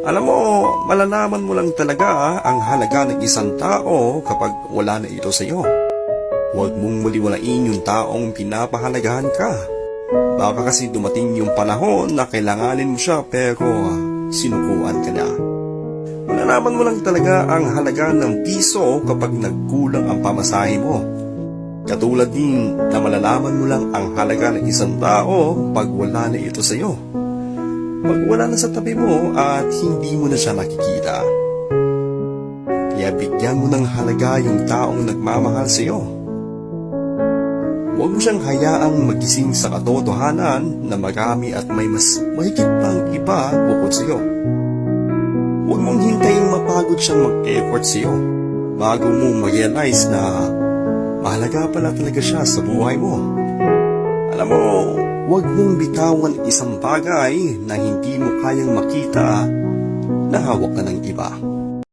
Alam mo, malalaman mo lang talaga ang halaga ng isang tao kapag wala na ito sa iyo. Huwag mong maliwalain yung taong pinapahalagahan ka. Baka kasi dumating yung panahon na kailanganin mo siya pero sinukuan ka na. Malalaman mo lang talaga ang halaga ng piso kapag nagkulang ang pamasahe mo. Katulad din na malalaman mo lang ang halaga ng isang tao pag wala na ito sa iyo. Pag wala na sa tabi mo at hindi mo na siya nakikita. Kaya bigyan mo ng halaga yung taong nagmamahal sa iyo. Huwag mo siyang hayaang magising sa katotohanan na marami at may mas mahigit pang iba bukod sa iyo. Huwag mong hintayin mapagod siyang mag-effort sa iyo bago mo ma-realize na mahalaga pala talaga siya sa buhay mo. Alam mo, huwag mong bitawan isang bagay na hindi mo kayang makita na hawak ka ng iba.